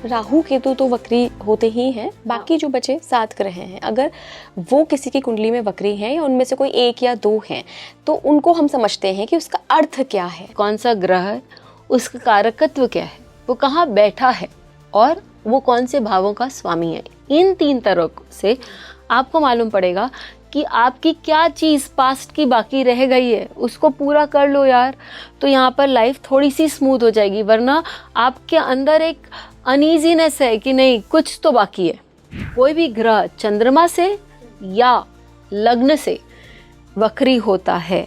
राहु केतु तो वक्री होते ही हैं, बाकी जो बचे 7 ग्रह हैं, अगर वो किसी की कुंडली में वक्री हैं या उनमें से कोई 1 या 2 हैं, तो उनको हम समझते हैं कि उसका अर्थ क्या है, कौन सा ग्रह है, उसका कारकत्व क्या है, वो कहाँ बैठा है और वो कौन से भावों का स्वामी है। इन 3 तरह से आपको मालूम पड़ेगा कि आपकी क्या चीज़ पास्ट की बाकी रह गई है, उसको पूरा कर लो यार, तो यहाँ पर लाइफ थोड़ी सी स्मूथ हो जाएगी। वरना आपके अंदर एक अनईजीनेस है कि नहीं, कुछ तो बाकी है। कोई भी ग्रह चंद्रमा से या लग्न से वक्री होता है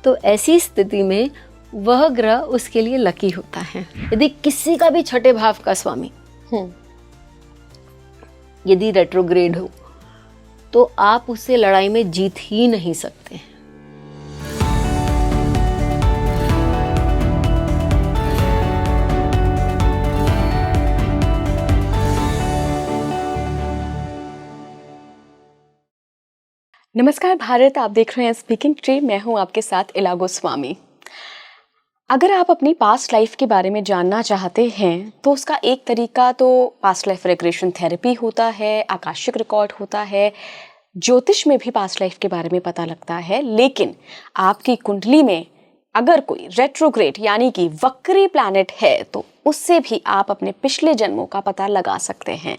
तो ऐसी स्थिति में वह ग्रह उसके लिए लकी होता है। यदि किसी का भी छठे भाव का स्वामी यदि रेट्रोग्रेड हो तो आप उससे लड़ाई में जीत ही नहीं सकते। नमस्कार भारत, आप देख रहे हैं स्पीकिंग ट्री। मैं हूं आपके साथ इला गोस्वामी। अगर आप अपनी पास्ट लाइफ के बारे में जानना चाहते हैं तो उसका एक तरीका तो पास्ट लाइफ रिग्रेशन थेरेपी होता है, आकाशिक रिकॉर्ड होता है, ज्योतिष में भी पास्ट लाइफ के बारे में पता लगता है। लेकिन आपकी कुंडली में अगर कोई रेट्रोग्रेड यानी कि वक्री प्लैनेट है तो उससे भी आप अपने पिछले जन्मों का पता लगा सकते हैं।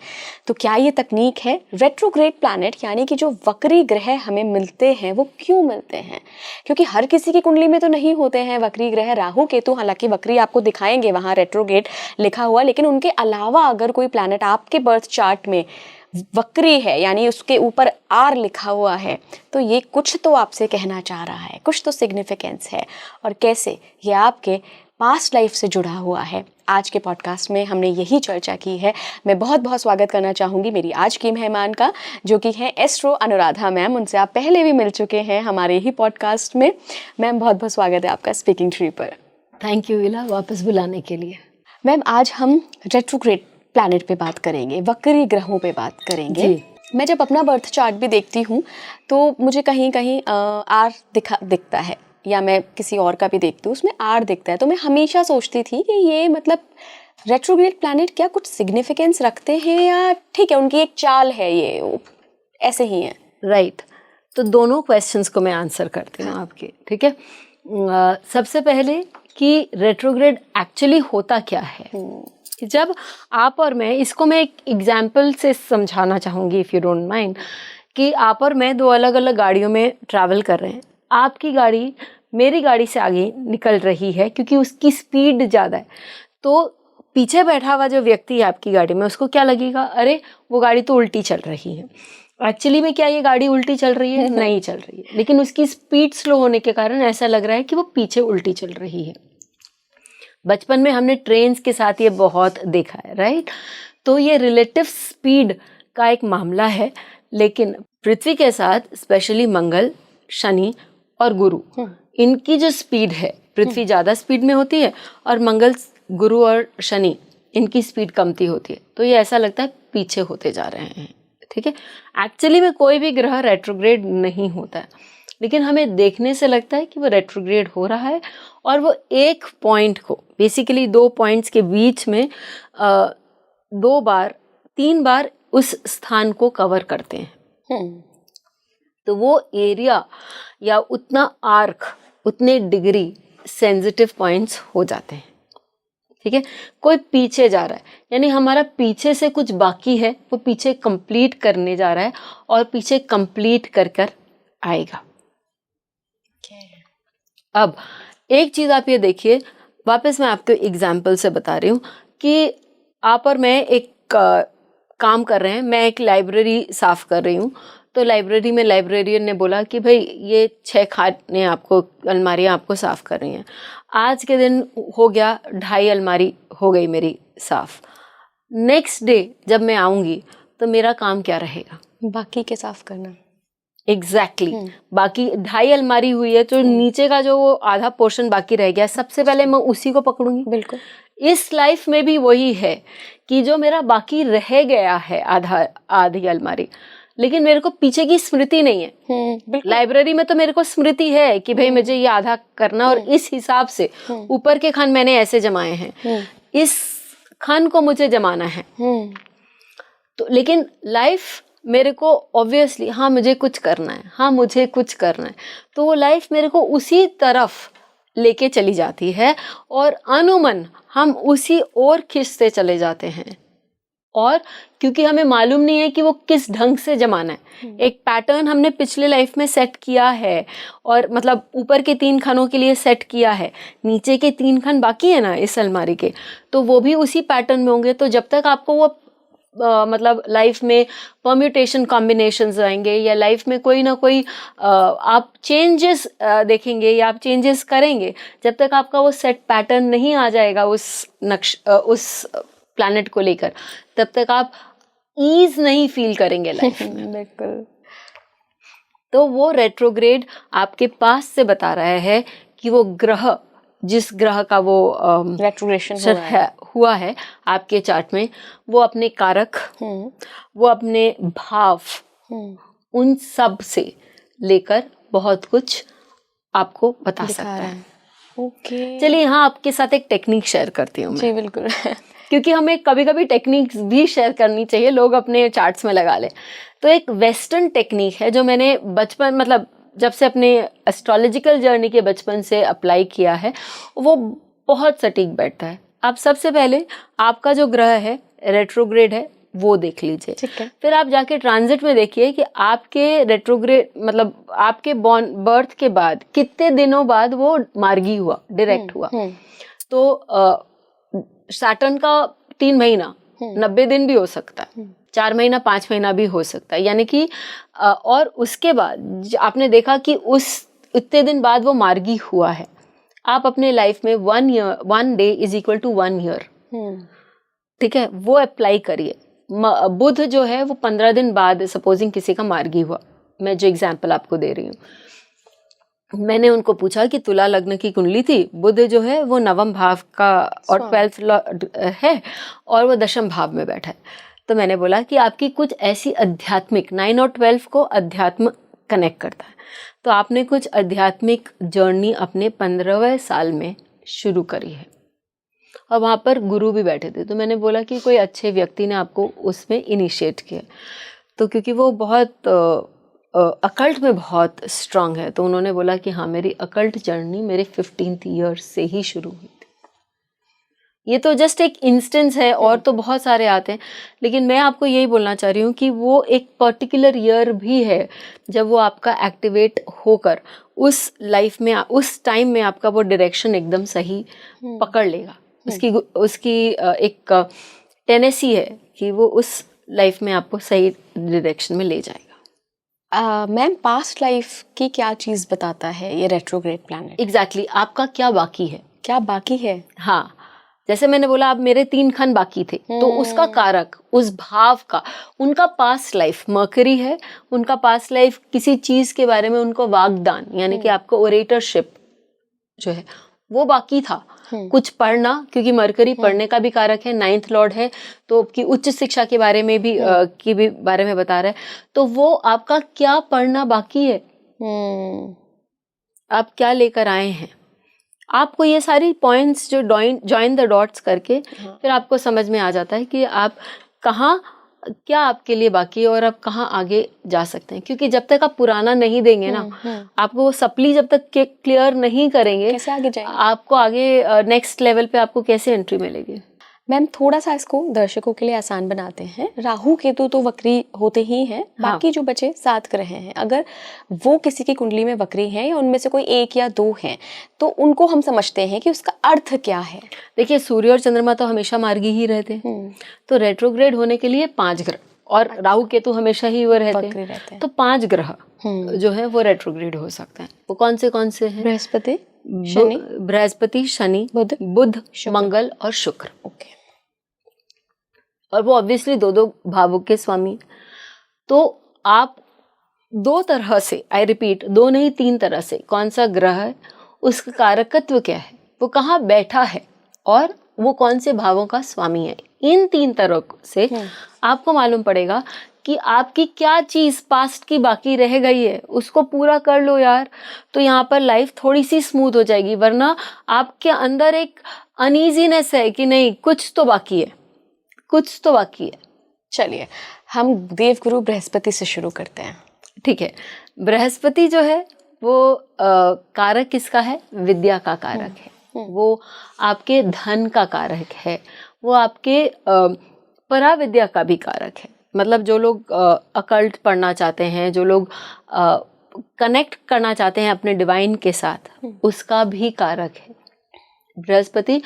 तो क्या ये तकनीक है? रेट्रोग्रेड प्लैनेट यानी कि जो वक्री ग्रह हमें मिलते हैं वो क्यों मिलते हैं? क्योंकि हर किसी की कुंडली में तो नहीं होते हैं वक्री ग्रह। राहु केतु हालांकि वक्री आपको दिखाएंगे वहाँ रेट्रोग्रेड लिखा हुआ, लेकिन उनके अलावा अगर कोई प्लैनेट आपके बर्थ चार्ट में वक्री है यानी उसके ऊपर आर लिखा हुआ है तो ये कुछ तो आपसे कहना चाह रहा है, कुछ तो सिग्निफिकेंस है। और कैसे ये आपके पास्ट लाइफ से जुड़ा हुआ है, आज के पॉडकास्ट में हमने यही चर्चा की है। मैं बहुत बहुत स्वागत करना चाहूँगी मेरी आज की मेहमान का, जो कि हैं एस्ट्रो अनुराधा मैम। उनसे आप पहले भी मिल चुके हैं हमारे ही पॉडकास्ट में। मैम बहुत बहुत स्वागत है आपका स्पीकिंग ट्री पर। थैंक यू इला, वापस बुलाने के लिए। मैम आज हम रेट्रोग्रेड प्लैनेट पे बात करेंगे, वक्री ग्रहों पे बात करेंगे जी। मैं जब अपना बर्थ चार्ट भी देखती हूँ तो मुझे कहीं कहीं आर दिखता है, या मैं किसी और का भी देखती हूँ उसमें आर दिखता है। तो मैं हमेशा सोचती थी कि ये मतलब रेट्रोग्रेड प्लैनेट क्या कुछ सिग्निफिकेंस रखते हैं या ठीक है उनकी एक चाल है, ये ऐसे ही है? राइट। तो दोनों क्वेश्चंस को मैं आंसर करती हूँ आपके, ठीक है। सबसे पहले कि रेट्रोग्रेड एक्चुअली होता क्या है। जब आप और मैं, इसको मैं एक एग्जाम्पल से समझाना चाहूँगी इफ़ यू डोंट माइंड, कि आप और मैं 2 अलग अलग गाड़ियों में ट्रैवल कर रहे हैं। आपकी गाड़ी मेरी गाड़ी से आगे निकल रही है क्योंकि उसकी स्पीड ज़्यादा है, तो पीछे बैठा हुआ जो व्यक्ति है आपकी गाड़ी में उसको क्या लगेगा, अरे वो गाड़ी तो उल्टी चल रही है। एक्चुअली में क्या ये गाड़ी उल्टी चल रही है? नहीं चल रही है, लेकिन उसकी स्पीड स्लो होने के कारण ऐसा लग रहा है कि वो पीछे उल्टी चल रही है। बचपन में हमने ट्रेन्स के साथ ये बहुत देखा है, राइट। तो ये रिलेटिव स्पीड का एक मामला है, लेकिन पृथ्वी के साथ स्पेशली मंगल, शनि और गुरु, इनकी जो स्पीड है, पृथ्वी ज़्यादा स्पीड में होती है और मंगल, गुरु और शनि इनकी स्पीड कमती होती है। तो ये ऐसा लगता है पीछे होते जा रहे हैं, ठीक है। एक्चुअली में कोई भी ग्रह रेट्रोग्रेड नहीं होता है, लेकिन हमें देखने से लगता है कि वो रेट्रोग्रेड हो रहा है और वो एक पॉइंट को, बेसिकली 2 पॉइंट्स के बीच में 2 बार 3 बार उस स्थान को कवर करते हैं। तो वो एरिया या उतना आर्क, उतने डिग्री सेंसिटिव पॉइंट्स हो जाते हैं, ठीक है। कोई पीछे जा रहा है यानी हमारा पीछे से कुछ बाकी है, वो पीछे कंप्लीट करने जा रहा है और पीछे कंप्लीट कर कर आएगा। अब एक चीज़ आप ये देखिए, वापस मैं आपको एग्जाम्पल से बता रही हूँ कि आप और मैं एक काम कर रहे हैं। मैं एक लाइब्रेरी साफ़ कर रही हूँ, तो लाइब्रेरी में लाइब्रेरियन ने बोला कि भाई ये 6 खाने आपको, अलमारियाँ आपको साफ़ कर रही हैं। आज के दिन हो गया 2.5 अलमारी हो गई मेरी साफ़। नेक्स्ट डे जब मैं आऊँगी तो मेरा काम क्या रहेगा? बाकी के साफ़ करना। एग्जैक्टली बाकी 2.5 अलमारी हुई है तो नीचे का जो वो आधा पोर्शन बाकी रह गया, सबसे पहले मैं उसी को पकड़ूंगी। बिल्कुल। इस लाइफ में भी वही है कि जो मेरा बाकी रह गया है आधी अलमारी, लेकिन मेरे को पीछे की स्मृति नहीं है। लाइब्रेरी में तो मेरे को स्मृति है कि भाई मुझे ये आधा करना और इस हिसाब से ऊपर के खान मैंने ऐसे जमाए हैं। इस खन को मुझे जमाना है। तो लेकिन लाइफ मेरे को ऑब्वियसली, हाँ मुझे कुछ करना है, हाँ मुझे कुछ करना है, तो वो लाइफ मेरे को उसी तरफ लेके चली जाती है और अनुमन हम उसी ओर खींचते चले जाते हैं। और क्योंकि हमें मालूम नहीं है कि वो किस ढंग से जमाना है, एक पैटर्न हमने पिछले लाइफ में सेट किया है और मतलब ऊपर के 3 खनों के लिए सेट किया है, नीचे के 3 खन बाकी है ना इस अलमारी के, तो वो भी उसी पैटर्न में होंगे। तो जब तक आपको वो मतलब लाइफ में परम्यूटेशन कॉम्बिनेशंस आएंगे या लाइफ में कोई ना कोई आप चेंजेस देखेंगे या आप चेंजेस करेंगे, जब तक आपका वो सेट पैटर्न नहीं आ जाएगा उस प्लैनेट को लेकर, तब तक आप ईज नहीं फील करेंगे लाइफ में। बिल्कुल। तो वो रेट्रोग्रेड आपके पास से बता रहा है कि वो ग्रह, जिस ग्रह का वो रेट्रोग्रेशन हुआ है आपके चार्ट में, वो अपने कारक, वो अपने भाव, उन सब से लेकर बहुत कुछ आपको बता सकता है। ओके। चलिए यहाँ आपके साथ एक टेक्निक शेयर करती हूँ मैं। जी बिल्कुल। क्योंकि हमें कभी कभी टेक्निक्स भी शेयर करनी चाहिए, लोग अपने चार्ट्स में लगा ले। तो एक वेस्टर्न टेक्निक है जो मैंने बचपन, मतलब जब से अपने एस्ट्रोलॉजिकल जर्नी के बचपन से अप्लाई किया है, वो बहुत सटीक बैठता है। आप सबसे पहले आपका जो ग्रह है रेट्रोग्रेड है वो देख लीजिए, ठीक है। फिर आप जाके ट्रांजिट में देखिए कि आपके रेट्रोग्रेड मतलब आपके बर्थ के बाद कितने दिनों बाद वो मार्गी हुआ, डायरेक्ट हुआ। तो सैटर्न का 3 महीना 90 दिन भी हो सकता है, 4 महीना 5 महीना भी हो सकता है, यानी कि और उसके बाद आपने देखा कि उस इतने दिन बाद वो मार्गी हुआ है। आप अपने लाइफ में 1 day is equal to 1 year, ठीक है, वो अप्लाई करिए। बुध जो है वो 15 दिन बाद सपोजिंग किसी का मार्गी हुआ, मैं जो एग्जांपल आपको दे रही हूँ, मैंने उनको पूछा कि तुला लग्न की कुंडली थी, बुध जो है वो 9वें भाव का और 12th है और वो 10वें भाव में बैठा है। तो मैंने बोला कि आपकी कुछ ऐसी आध्यात्मिक, 9 और 12 को अध्यात्म कनेक्ट करता है, तो आपने कुछ आध्यात्मिक जर्नी अपने 15वें साल में शुरू करी है। और वहाँ पर गुरु भी बैठे थे, तो मैंने बोला कि कोई अच्छे व्यक्ति ने आपको उसमें इनिशिएट किया। तो क्योंकि वो बहुत अकल्ट में बहुत स्ट्रांग है, तो उन्होंने बोला कि हाँ मेरी अकल्ट जर्नी मेरे 15th ईयर से ही शुरू हुई थी। ये तो जस्ट एक इंस्टेंस है, और तो बहुत सारे आते हैं, लेकिन मैं आपको यही बोलना चाह रही हूँ कि वो एक पर्टिकुलर ईयर भी है जब वो आपका एक्टिवेट होकर उस लाइफ में, उस टाइम में आपका वो डायरेक्शन एकदम सही पकड़ लेगा। उसकी एक टेनेसी है कि वो उस लाइफ में आपको सही डायरेक्शन में ले जाएगा। मैम पास्ट लाइफ की क्या चीज़ बताता है ये रेट्रोग्रेड प्लैनेट? एग्जैक्टली आपका क्या बाकी है, क्या बाकी है? हाँ, जैसे मैंने बोला अब मेरे 3 खन बाकी थे, तो उसका कारक, उस भाव का, उनका पास्ट लाइफ मरकरी है, उनका पास्ट लाइफ किसी चीज के बारे में उनको वाग्दान यानी कि आपको ओरेटरशिप जो है वो बाकी था, कुछ पढ़ना, क्योंकि मरकरी पढ़ने का भी कारक है, 9th लॉर्ड है, तो आपकी उच्च शिक्षा के बारे में भी बारे में बता रहा है। तो वो आपका क्या पढ़ना बाकी है, आप क्या लेकर आए हैं, आपको ये सारी पॉइंट्स जो जॉइन द डॉट्स करके फिर आपको समझ में आ जाता है कि आप कहाँ, क्या आपके लिए बाकी है और आप कहाँ आगे जा सकते हैं। क्योंकि जब तक आप पुराना नहीं देंगे ना, आपको वो सप्ली जब तक क्लियर नहीं करेंगे, कैसे आगे जाएंगे? आपको आगे नेक्स्ट लेवल पे आपको कैसे एंट्री मिलेगी? मैम थोड़ा सा इसको दर्शकों के लिए आसान बनाते हैं। राहु केतु तो वक्री होते ही हैं, बाकी जो बचे 7 ग्रह हैं, अगर वो किसी की कुंडली में वक्री हैं या उनमें से कोई 1 या 2 हैं, तो उनको हम समझते हैं कि उसका अर्थ क्या है। देखिए सूर्य और चंद्रमा तो हमेशा मार्गी ही रहते हैं, तो रेट्रोग्रेड होने के लिए 5 ग्रह, और राहु केतु हमेशा ही वो रहते हैं, तो 5 ग्रह जो है वो रेट्रोग्रेड हो सकते हैं। वो कौन से हैं? बृहस्पति, शनि, बुध, मंगल और शुक्र। ओके। और वो ऑब्वियसली 2 भावों के स्वामी। तो आप 2 तरह से, आई रिपीट 2 नहीं 3 तरह से, कौन सा ग्रह है, उसका कारकत्व क्या है, वो कहाँ बैठा है और वो कौन से भावों का स्वामी है, इन 3 तरह से आपको मालूम पड़ेगा कि आपकी क्या चीज़ पास्ट की बाकी रह गई है, उसको पूरा कर लो यार, तो यहाँ पर लाइफ थोड़ी सी स्मूथ हो जाएगी। वरना आपके अंदर एक अनईजीनेस है कि नहीं, कुछ तो बाकी है, कुछ तो बाकी है। चलिए हम देवगुरु बृहस्पति से शुरू करते हैं। ठीक है, बृहस्पति जो है वो कारक किसका है? विद्या का कारक है, वो आपके धन का कारक है, वो आपके पराविद्या का भी कारक है। मतलब जो लोग अकल्ट पढ़ना चाहते हैं, जो लोग कनेक्ट करना चाहते हैं अपने डिवाइन के साथ, उसका भी कारक है। बृहस्पति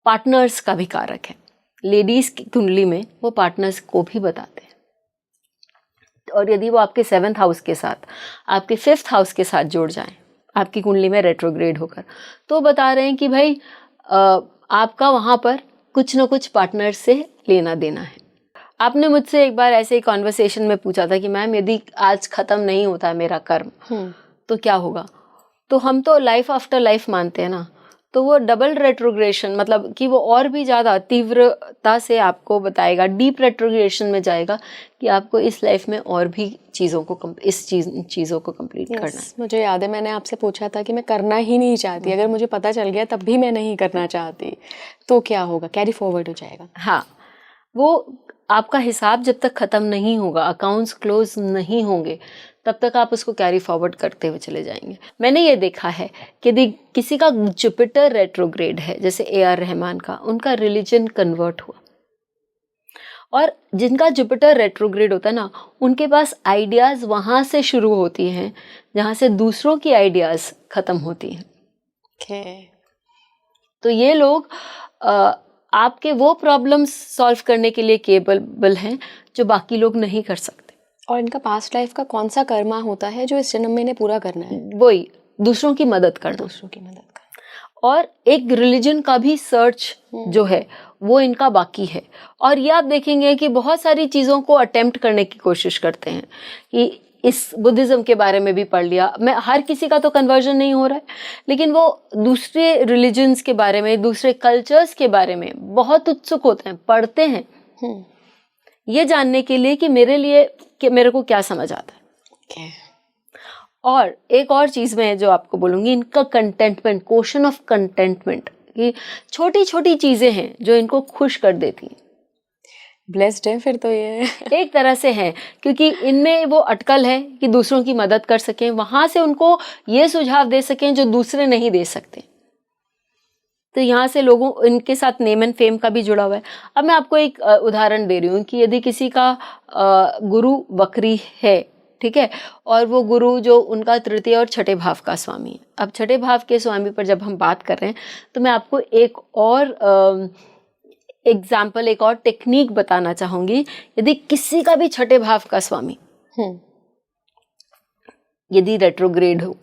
पार्टनर्स का भी कारक है। लेडीज की कुंडली में वो पार्टनर्स को भी बताते हैं, और यदि वो आपके 7th हाउस के साथ, आपके 5th हाउस के साथ जुड़ जाएं आपकी कुंडली में रेट्रोग्रेड होकर, तो बता रहे हैं कि भाई आपका वहाँ पर कुछ ना कुछ पार्टनर से लेना देना है। आपने मुझसे एक बार ऐसे ही कॉन्वर्सेशन में पूछा था कि मैम यदि आज ख़त्म नहीं होता मेरा कर्म तो क्या होगा? तो हम तो लाइफ आफ्टर लाइफ मानते हैं ना, तो वो डबल रेट्रोग्रेशन मतलब कि वो और भी ज़्यादा तीव्रता से आपको बताएगा, डीप रेट्रोग्रेशन में जाएगा कि आपको इस लाइफ में और भी चीज़ों को चीज़ों को कंप्लीट करना है। मुझे याद है मैंने आपसे पूछा था कि मैं करना ही नहीं चाहती, अगर मुझे पता चल गया तब भी मैं नहीं करना चाहती, तो क्या होगा? कैरी फॉरवर्ड हो जाएगा। हाँ, वो आपका हिसाब जब तक ख़त्म नहीं होगा, अकाउंट्स क्लोज नहीं होंगे, तब तक आप उसको कैरी फॉरवर्ड करते हुए चले जाएंगे। मैंने ये देखा है कि यदि किसी का जुपिटर रेट्रोग्रेड है, जैसे AR रहमान का, उनका रिलीजन कन्वर्ट हुआ, और जिनका जुपिटर रेट्रोग्रेड होता है ना, उनके पास आइडियाज़ वहाँ से शुरू होती हैं जहाँ से दूसरों की आइडियाज़ ख़त्म होती हैं। तो ये लोग आपके वो प्रॉब्लम्स सॉल्व करने के लिए केपेबल हैं जो बाकी लोग नहीं कर सकते। और इनका पास्ट लाइफ का कौन सा कर्मा होता है जो इस जन्म में इन्हें पूरा करना है? वही दूसरों की मदद करना, दूसरों की मदद करना। और एक रिलीजन का भी सर्च जो है वो इनका बाकी है। और ये आप देखेंगे कि बहुत सारी चीज़ों को अटेम्प्ट करने की कोशिश करते हैं कि इस बुद्धिज़्म के बारे में भी पढ़ लिया। मैं हर किसी का तो कन्वर्जन नहीं हो रहा है, लेकिन वो दूसरे रिलीजन्स के बारे में, दूसरे कल्चर्स के बारे में बहुत उत्सुक होते हैं, पढ़ते हैं ये जानने के लिए कि मेरे को क्या समझ आता है। और एक और चीज़ मैं जो आपको बोलूँगी, इनका कंटेंटमेंट, क्वेश्चन ऑफ कंटेंटमेंट, कि छोटी छोटी चीज़ें हैं जो इनको खुश कर देती हैं। ब्लेस्ड है फिर तो ये एक तरह से है, क्योंकि इनमें वो अटकल है कि दूसरों की मदद कर सकें, वहाँ से उनको ये सुझाव दे सकें जो दूसरे नहीं दे सकते। तो यहाँ से लोगों इनके साथ नेम एंड फेम का भी जुड़ा हुआ है। अब मैं आपको एक उदाहरण दे रही हूँ कि यदि किसी का गुरु वक्री है, ठीक है, और वो गुरु जो उनका तृतीय और छठे भाव का स्वामी है। अब छठे भाव के स्वामी पर जब हम बात कर रहे हैं तो मैं आपको एक और एग्जाम्पल, एक और टेक्निक बताना चाहूँगी। यदि किसी का भी छठे भाव का स्वामी यदि रेट्रोग्रेड हो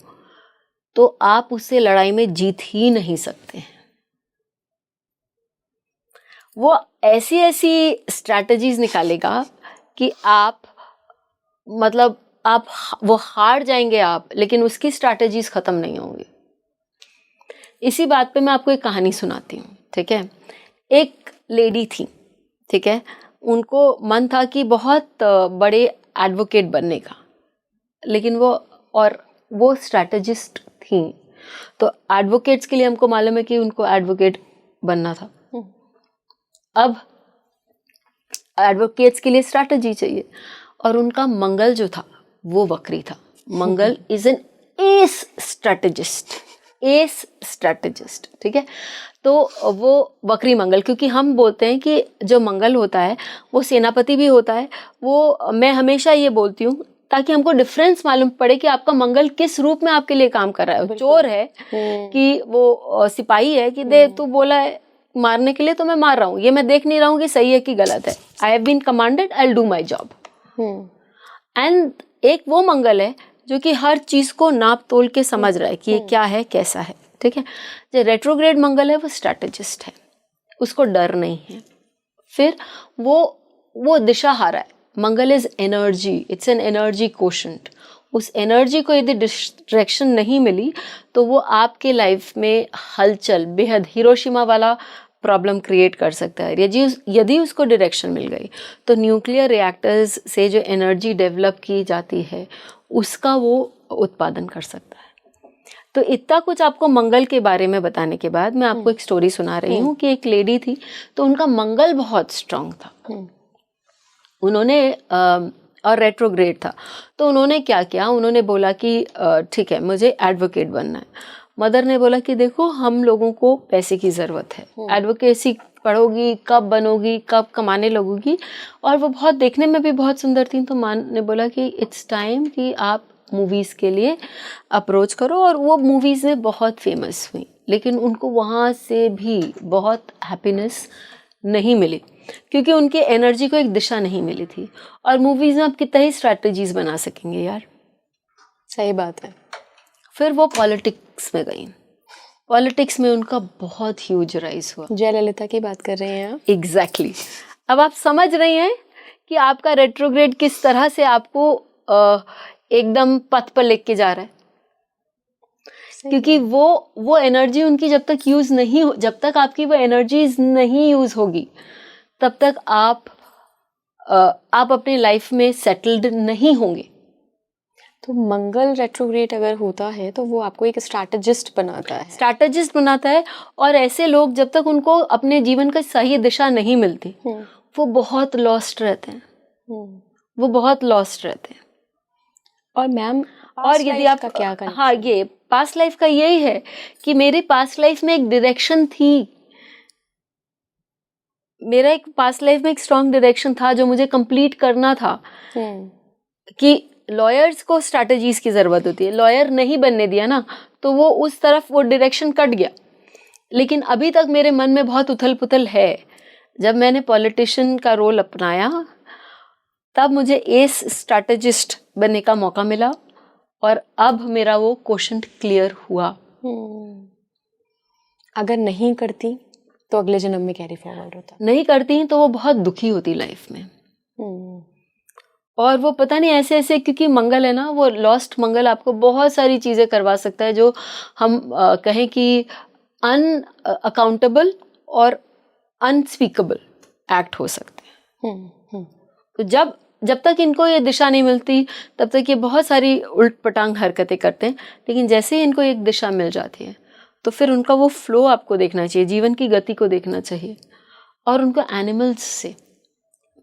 तो आप उससे लड़ाई में जीत ही नहीं सकते हैं। वो ऐसी ऐसी स्ट्रैटेजीज निकालेगा कि आप वो हार जाएंगे आप, लेकिन उसकी स्ट्रैटेजीज खत्म नहीं होंगी। इसी बात पे मैं आपको एक कहानी सुनाती हूँ, ठीक है। एक लेडी थी, ठीक है, उनको मन था कि बहुत बड़े एडवोकेट बनने का, लेकिन वो स्ट्रैटेजिस्ट थी। तो एडवोकेट्स के लिए हमको मालूम है कि उनको एडवोकेट बनना था। अब एडवोकेट्स के लिए स्ट्रैटेजी चाहिए, और उनका मंगल जो था वो वक्री था। मंगल इज एन एस स्ट्रैटेजिस्ट, ठीक है। तो वो वक्री मंगल, क्योंकि हम बोलते हैं कि जो मंगल होता है वो सेनापति भी होता है। वो मैं हमेशा ये बोलती हूँ ताकि हमको डिफरेंस मालूम पड़े कि आपका मंगल किस रूप में आपके लिए काम कर रहा है। चोर है कि वो सिपाही है कि दे तू बोला है मारने के लिए तो मैं मार रहा हूँ, ये मैं देख नहीं रहा हूँ कि सही है कि गलत है। I have been commanded, I will do my job. And एक वो मंगल है जो कि हर चीज को नाप तोल के समझ रहा है कि ये क्या है, कैसा है, ठीक है। जो रेट्रोग्रेड मंगल है वो स्ट्रैटेजिस्ट है, उसको डर नहीं है। फिर वो दिशा हारा है। Mangal is energy, it's an energy quotient. उस एनर्जी को यदि डिस्ट्रैक्शन नहीं मिली तो वो आपके लाइफ में हलचल, बेहद हिरोशिमा वाला प्रॉब्लम क्रिएट कर सकता है। यदि उसको डायरेक्शन मिल गई तो न्यूक्लियर रिएक्टर्स से जो एनर्जी डेवलप की जाती है उसका वो उत्पादन कर सकता है। तो इतना कुछ आपको मंगल के बारे में बताने के बाद मैं आपको एक स्टोरी सुना रही हूँ कि एक लेडी थी, तो उनका मंगल बहुत स्ट्रांग था, उन्होंने और रेट्रोग्रेड था। तो उन्होंने क्या किया, उन्होंने बोला कि ठीक है मुझे एडवोकेट बनना है। मदर ने बोला कि देखो हम लोगों को पैसे की ज़रूरत है, एडवोकेसी पढ़ोगी कब बनोगी, कब कमाने लगोगी। और वो बहुत देखने में भी बहुत सुंदर थी, तो माँ ने बोला कि इट्स टाइम कि आप मूवीज़ के लिए अप्रोच करो। और वो मूवीज़ में बहुत फेमस हुई, लेकिन उनको वहाँ से भी बहुत हैप्पीनेस नहीं मिली क्योंकि उनके एनर्जी को एक दिशा नहीं मिली थी। और मूवीज़ में आप कितना ही स्ट्रैटेजीज बना सकेंगे यार। सही बात है। फिर वो पॉलिटिक्स में गई, पॉलिटिक्स में उनका बहुत ह्यूज राइज हुआ। जयललिता की बात कर रहे हैं आप? एग्जैक्टली। अब आप समझ रही हैं कि आपका रेट्रोग्रेड किस तरह से आपको एकदम पथ पर लेके जा रहा है। क्योंकि वो एनर्जी उनकी जब तक यूज नहीं हो, जब तक आपकी वो एनर्जीज नहीं यूज होगी तब तक आप अपनी लाइफ में सेटल्ड नहीं होंगे। तो मंगल रेट्रोग्रेड अगर होता है तो वो आपको एक स्ट्रैटेजिस्ट बनाता है। और ऐसे लोग जब तक उनको अपने जीवन का सही दिशा नहीं मिलती वो बहुत लॉस्ट रहते हैं, वो बहुत लॉस्ट रहते हैं। और मैम, और यदि आप क्या हाँ, ये पास्ट लाइफ का यही है कि मेरी पास्ट लाइफ में एक डायरेक्शन थी, मेरा एक पास्ट लाइफ में एक स्ट्रॉन्ग डायरेक्शन था जो मुझे कंप्लीट करना था। कि लॉयर्स को स्ट्रैटेजीज की जरूरत होती है, लॉयर नहीं बनने दिया ना तो वो उस तरफ वो डायरेक्शन कट गया। लेकिन अभी तक मेरे मन में बहुत उथल पुथल है। जब मैंने पॉलिटिशियन का रोल अपनाया तब मुझे एस स्ट्रैटेजिस्ट बनने का मौका मिला और अब मेरा वो क्वेश्चन क्लियर हुआ। अगर नहीं करती तो अगले जन्म में कैरी फॉरवर्ड होता? नहीं करती तो वो बहुत दुखी होती लाइफ में। और वो पता नहीं ऐसे ऐसे, क्योंकि मंगल है ना, वो लॉस्ट मंगल आपको बहुत सारी चीजें करवा सकता है जो हम कहें कि अनअकाउंटेबल और अनस्पीकेबल एक्ट हो सकते हैं। तो जब तक इनको ये दिशा नहीं मिलती तब तक ये बहुत सारी उल्ट पटांग हरकतें करते हैं। लेकिन जैसे ही इनको एक दिशा मिल जाती है तो फिर उनका वो फ्लो आपको देखना चाहिए, जीवन की गति को देखना चाहिए। और उनको एनिमल्स से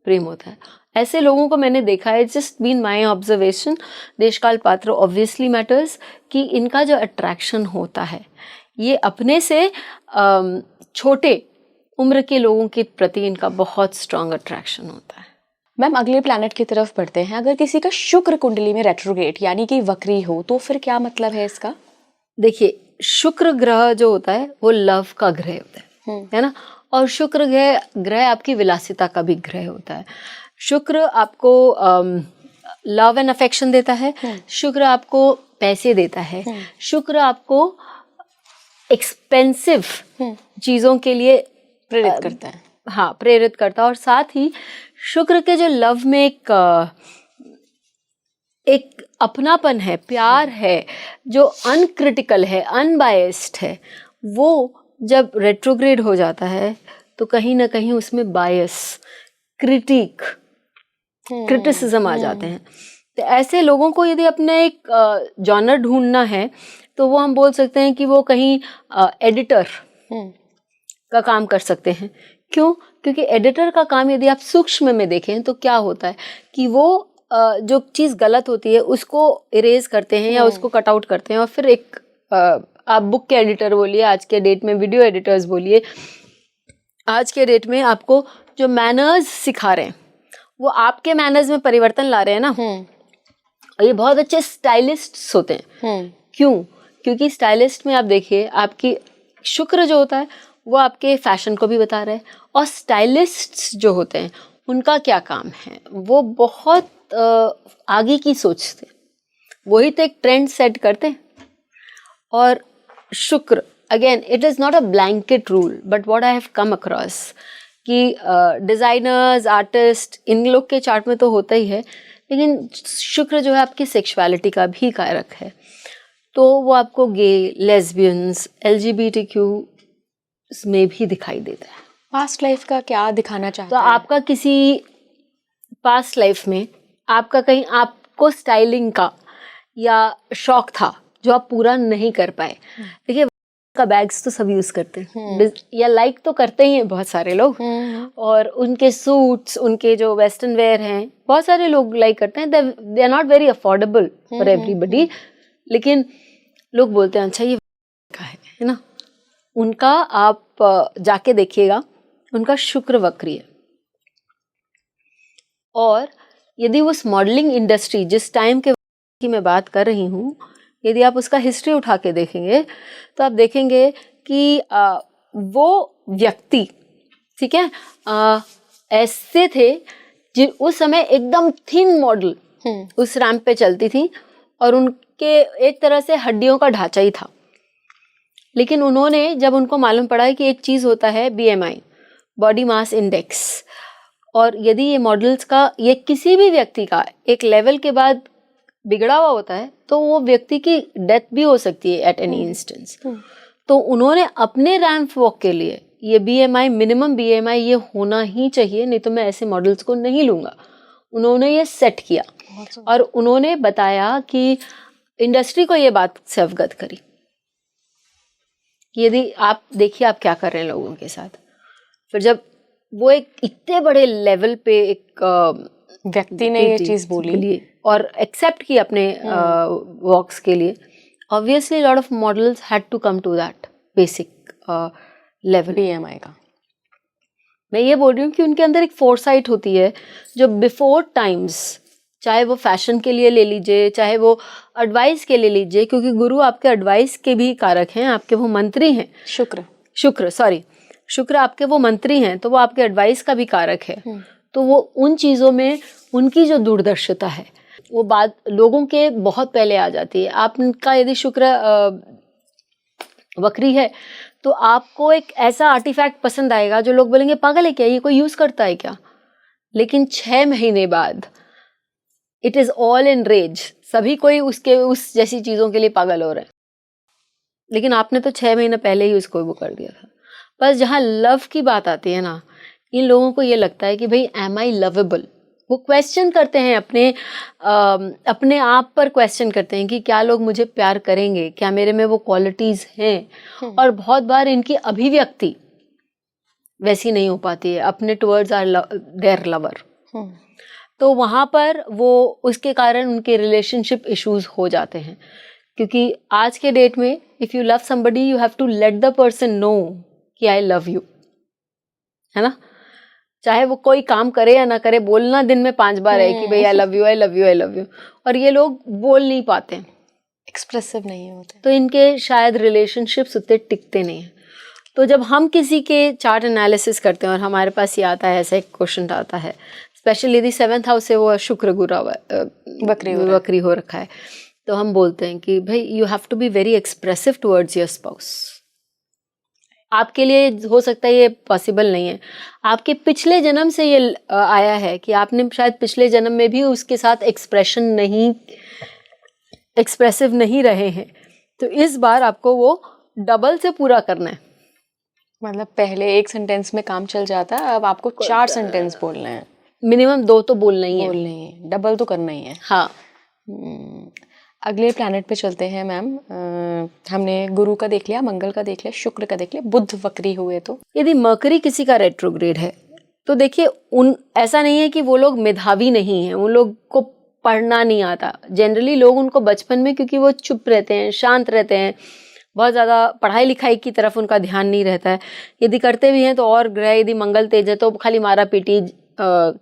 प्रेम होता है। ऐसे लोगों को मैंने देखा है, जस्ट बीन माई ऑब्जर्वेशन। देश काल पात्र ऑब्वियसली मैटर्स कि इनका जो अट्रैक्शन होता है ये अपने से छोटे उम्र के लोगों के प्रति इनका बहुत स्ट्रांग अट्रैक्शन होता है। मैम, अगले प्लैनेट की तरफ बढ़ते हैं। अगर किसी का शुक्र कुंडली में रेट्रोग्रेड यानी कि वक्री हो तो फिर क्या मतलब है इसका? देखिए, शुक्र ग्रह जो होता है वो लव का ग्रह होता है ना। और शुक्र ग्रह आपकी विलासिता का भी ग्रह होता है। शुक्र आपको लव एंड अफेक्शन देता है, शुक्र आपको पैसे देता है, शुक्र आपको एक्सपेंसिव चीजों के लिए प्रेरित करता है। हाँ, प्रेरित करता है। और साथ ही शुक्र के जो लव में एक अपनापन है, प्यार है, जो अनक्रिटिकल है, अनबायस्ड है, वो जब रेट्रोग्रेड हो जाता है तो कहीं ना कहीं उसमें बायस, क्रिटिसिज्म आ जाते हैं। तो ऐसे लोगों को यदि अपने एक जॉनर ढूंढना है तो वो हम बोल सकते हैं कि वो कहीं एडिटर का काम कर सकते हैं। क्यों? क्योंकि एडिटर का काम यदि आप सूक्ष्म में देखें तो क्या होता है कि वो जो चीज़ गलत होती है उसको इरेज करते हैं या उसको कट आउट करते हैं। और फिर एक आप बुक के एडिटर बोलिए, आज के डेट में वीडियो एडिटर्स बोलिए, आज के डेट में आपको जो मैनर्स सिखा रहे हैं वो आपके मैनर्स में परिवर्तन ला रहे हैं ना। और ये बहुत अच्छे स्टाइलिस्ट्स होते हैं। क्यों? क्योंकि स्टाइलिस्ट में आप देखिए, आपकी शुक्र जो होता है वो आपके फैशन को भी बता रहा है। और स्टाइलिस्ट्स जो होते हैं उनका क्या काम है, वो बहुत आगे की सोचते, वही तो एक ट्रेंड सेट करते हैं। और शुक्र, again it is not a blanket rule, but what I have come across कि डिज़ाइनर्स, आर्टिस्ट, इन लोग के चार्ट में तो होता ही है, लेकिन शुक्र जो है आपकी सेक्सुअलिटी का भी कारक है। तो वो आपको गे, लेस्बियंस, LGBTQ में भी दिखाई देता है। पास्ट लाइफ का क्या दिखाना चाहते तो हैं? आपका किसी पास्ट लाइफ में आपका कहीं आपको स्टाइलिंग का या शौक था जो आप पूरा नहीं कर पाए। देखिए का बैग्स तो सब यूज करते हैं या लाइक तो करते ही हैं बहुत सारे लोग, और उनके सूट्स, उनके जो वेस्टर्न वेयर हैं, बहुत सारे लोग लाइक करते हैं। They are not very affordable for everybody, लेकिन लोग बोलते हैं अच्छा ये का है ना। उनका आप जाके देखिएगा, उनका शुक्र वक्री है। और यदि उस मॉडलिंग इंडस्ट्री जिस टाइम के की मैं बात कर रही हूँ, यदि आप उसका हिस्ट्री उठा के देखेंगे तो आप देखेंगे कि वो व्यक्ति, ठीक है, ऐसे थे जिन उस समय एकदम थिन मॉडल उस रैंप पे चलती थी और उनके एक तरह से हड्डियों का ढांचा ही था। लेकिन उन्होंने, जब उनको मालूम पड़ा कि एक चीज़ होता है BMI, बॉडी मास इंडेक्स, और यदि ये मॉडल्स का, ये किसी भी व्यक्ति का एक लेवल के बाद बिगड़ा हुआ होता है तो वो व्यक्ति की डेथ भी हो सकती है एट एनी इंस्टेंस। तो उन्होंने अपने रैंप वॉक के लिए ये BMI, मिनिमम BMI ये होना ही चाहिए, नहीं तो मैं ऐसे मॉडल्स को नहीं लूँगा, उन्होंने ये सेट किया। और उन्होंने बताया कि इंडस्ट्री को ये बात से अवगत करी कि यदि आप देखिए आप क्या कर रहे हैं लोगों के साथ। फिर जब वो एक इतने बड़े लेवल पे एक व्यक्ति ने ये चीज बोली और एक्सेप्ट की अपने वॉक्स के लिए, obviously lot of models had to come to that basic level BMI का। मैं ये बोल रही हूँ कि उनके अंदर एक फोरसाइट होती है जो बिफोर टाइम्स, चाहे वो फैशन के लिए ले लीजिए, चाहे वो एडवाइस के लिए लीजिए, क्योंकि गुरु आपके एडवाइस के भी कारक हैं, आपके वो मंत्री हैं। शुक्र आपके वो मंत्री हैं, तो वो आपके एडवाइस का भी कारक है। तो वो उन चीज़ों में उनकी जो दूरदर्शिता है वो बात लोगों के बहुत पहले आ जाती है। आपका यदि शुक्र वक्री है तो आपको एक ऐसा आर्टिफैक्ट पसंद आएगा जो लोग बोलेंगे पागल है क्या, ये कोई यूज़ करता है क्या। लेकिन 6 महीने बाद it is all in rage, सभी कोई उसके उस जैसी चीज़ों के लिए पागल हो रहे हैं, लेकिन आपने तो 6 महीने पहले ही उसको वो कर दिया था। बस जहाँ लव की बात आती है ना, इन लोगों को ये लगता है कि भाई एम आई लवेबल। वो क्वेश्चन करते हैं अपने आप पर, क्वेश्चन करते हैं कि क्या लोग मुझे प्यार करेंगे, क्या मेरे में वो क्वालिटीज़ हैं। और बहुत बार इनकी अभिव्यक्ति वैसी नहीं हो पाती है अपने टुवर्ड्स आर देयर लवर। तो वहाँ पर वो उसके कारण उनके रिलेशनशिप इश्यूज हो जाते हैं, क्योंकि आज के डेट में if you love somebody you have to let the person know कि आई लव यू, है ना। चाहे वो कोई काम करे या ना करे, बोलना दिन में 5 बार है कि भाई I love you, I love you, I love you, और ये लोग बोल नहीं पाते, एक्सप्रेसिव नहीं होते, तो इनके शायद रिलेशनशिप्स उतने टिकते नहीं हैं। तो जब हम किसी के चार्ट एनालिसिस करते हैं और हमारे पास ये आता है, ऐसा एक क्वेश्चन आता है, स्पेशली यदि 7th हाउस से वो शुक्र गुरा वक्री हो रखा है, तो हम बोलते हैं कि भाई you have to be very expressive towards your spouse. आपके लिए हो सकता है ये पॉसिबल नहीं है, आपके पिछले जन्म से ये आया है कि आपने शायद पिछले जन्म में भी उसके साथ एक्सप्रेसिव नहीं रहे हैं, तो इस बार आपको वो डबल से पूरा करना है। मतलब पहले एक सेंटेंस में काम चल जाता है, अब आपको 4 सेंटेंस बोलने हैं, मिनिमम 2 तो बोलना ही है, डबल तो करना ही है। हाँ। अगले प्लैनेट पे चलते हैं मैम। हमने गुरु का देख लिया, मंगल का देख लिया, शुक्र का देख लिया, बुध वक्री हुए तो यदि मरकरी किसी का रेट्रोग्रेड है तो देखिए ऐसा नहीं है कि वो लोग मेधावी नहीं हैं, उन लोग को पढ़ना नहीं आता। जनरली लोग उनको बचपन में, क्योंकि वो चुप रहते हैं, शांत रहते हैं, बहुत ज़्यादा पढ़ाई लिखाई की तरफ उनका ध्यान नहीं रहता है। यदि करते भी हैं तो और ग्रह यदि मंगल तेज है तो खाली मारा पीटी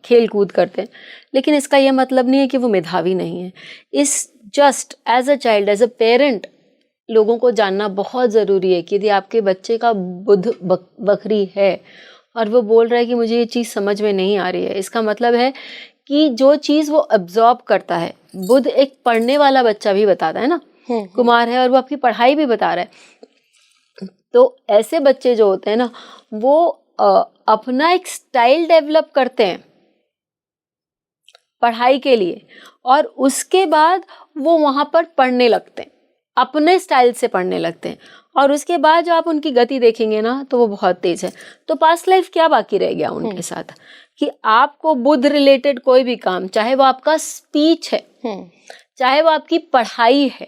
खेल कूद करते हैं, लेकिन इसका यह मतलब नहीं है कि वो मेधावी नहीं है। Is just as a child, as a parent, लोगों को जानना बहुत ज़रूरी है कि यदि आपके बच्चे का बुध बकरी है और वो बोल रहा है कि मुझे ये चीज़ समझ में नहीं आ रही है, इसका मतलब है कि जो चीज़ वो एब्जॉर्ब करता है, बुध एक पढ़ने वाला बच्चा भी बताता है ना, कुमार है और वो आपकी पढ़ाई भी बता रहा है। तो ऐसे बच्चे जो होते हैं ना, वो अपना एक स्टाइल डेवलप करते हैं पढ़ाई के लिए, और उसके बाद वो वहाँ पर पढ़ने लगते हैं। अपने स्टाइल से पढ़ने लगते हैं, और उसके बाद जो आप उनकी गति देखेंगे ना तो वो बहुत तेज है। तो पास्ट लाइफ क्या बाकी रह गया उनके साथ, कि आपको बुद्ध रिलेटेड कोई भी काम, चाहे वो आपका स्पीच है, चाहे वो आपकी पढ़ाई है,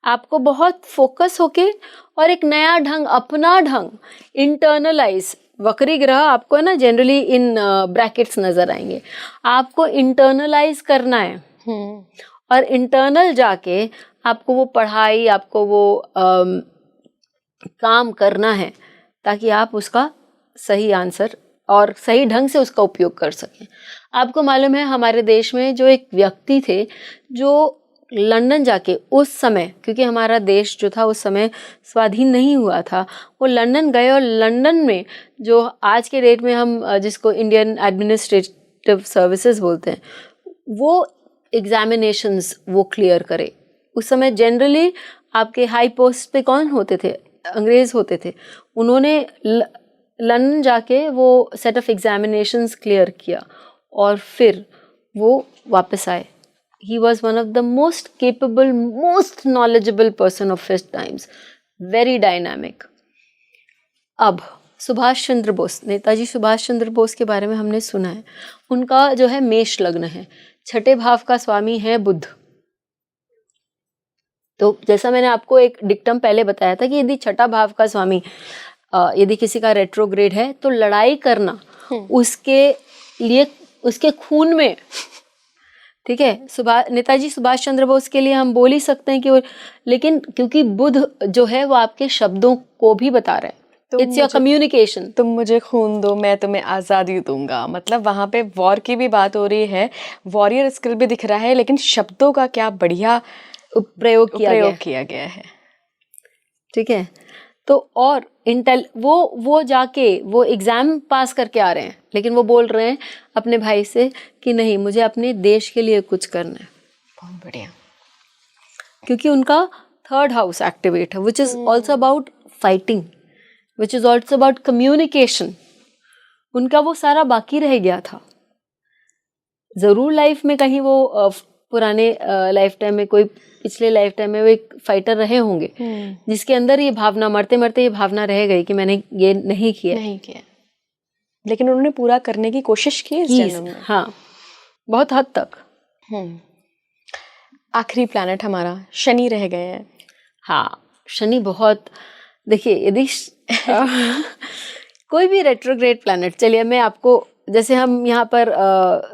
आपको बहुत फोकस होके और एक नया ढंग, अपना ढंग इंटरनलाइज, वक्री ग्रह आपको है ना जनरली इन ब्रैकेट्स नजर आएंगे, आपको इंटरनलाइज करना है। और इंटरनल जाके आपको वो पढ़ाई, आपको वो काम करना है, ताकि आप उसका सही आंसर और सही ढंग से उसका उपयोग कर सकें। आपको मालूम है हमारे देश में जो एक व्यक्ति थे जो लंदन जाके उस समय, क्योंकि हमारा देश जो था उस समय स्वाधीन नहीं हुआ था, वो लंदन गए और लंदन में जो आज के डेट में हम जिसको इंडियन एडमिनिस्ट्रेटिव सर्विसेज बोलते हैं, वो एग्जामिनेशंस वो क्लियर करे। उस समय जनरली आपके हाई पोस्ट पे कौन होते थे? अंग्रेज होते थे। उन्होंने लंदन जाके वो सेट ऑफ एग्जामिनेशंस क्लियर किया और फिर वो वापस आए। He was one of the most capable, most knowledgeable person of his times, very dynamic. अब सुभाष चंद्र बोस, नेताजी सुभाष चंद्र बोस के बारे में हमने सुना है, उनका जो है मेष लग्न है, छठे भाव का स्वामी है बुध। तो जैसा मैंने आपको एक डिक्टम पहले बताया था कि यदि छठा भाव का स्वामी यदि किसी का रेट्रोग्रेड है तो लड़ाई करना उसके लिए, उसके खून में, ठीक है। नेताजी सुभाष चंद्र बोस के लिए हम बोल ही सकते हैं कि लेकिन क्योंकि बुध जो है वो आपके शब्दों को भी बता रहा है, इट्स योर कम्युनिकेशन। तुम मुझे खून दो, मैं तुम्हें आज़ादी दूंगा, मतलब वहाँ पे वॉर की भी बात हो रही है, वॉरियर स्किल भी दिख रहा है, लेकिन शब्दों का क्या बढ़िया प्रयोग किया गया है। ठीक है। तो और वो जाके वो एग्जाम पास करके आ रहे हैं, लेकिन वो बोल रहे हैं अपने भाई से कि नहीं, मुझे अपने देश के लिए कुछ करना है। बहुत बढ़िया। क्योंकि उनका थर्ड हाउस एक्टिवेट है, which is also about fighting, which is also about communication. उनका वो सारा बाकी रह गया था। जरूर लाइफ में कहीं वो पुराने लाइफ टाइम में, कोई पिछले लाइफ टाइम में वो एक फाइटर रहे होंगे जिसके अंदर ये भावना, मरते मरते ये भावना रह गई कि मैंने ये नहीं किया, लेकिन उन्होंने पूरा करने की कोशिश की इस जन्म में। हाँ, बहुत हद तक। आखिरी प्लैनेट हमारा शनि रह गए हैं। हाँ, शनि बहुत, देखिए यदि कोई भी रेट्रोग्रेड प्लैनेट, चलिए मैं आपको, जैसे हम यहाँ पर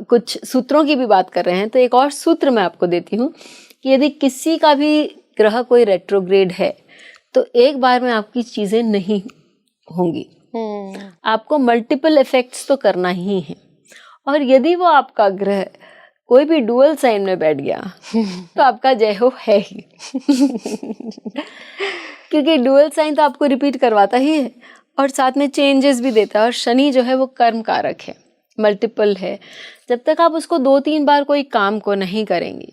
कुछ सूत्रों की भी बात कर रहे हैं, तो एक और सूत्र मैं आपको देती हूँ कि यदि किसी का भी ग्रह कोई रेट्रोग्रेड है तो एक बार में आपकी चीजें नहीं होंगी, आपको मल्टीपल इफेक्ट्स तो करना ही है। और यदि वो आपका ग्रह कोई भी डुअल साइन में बैठ गया तो आपका जय हो है ही क्योंकि डुअल साइन तो आपको रिपीट करवाता ही है और साथ में चेंजेस भी देता है। और शनि जो है वो कर्म कारक है, मल्टीपल है। जब तक आप उसको 2-3 बार कोई काम को नहीं करेंगे,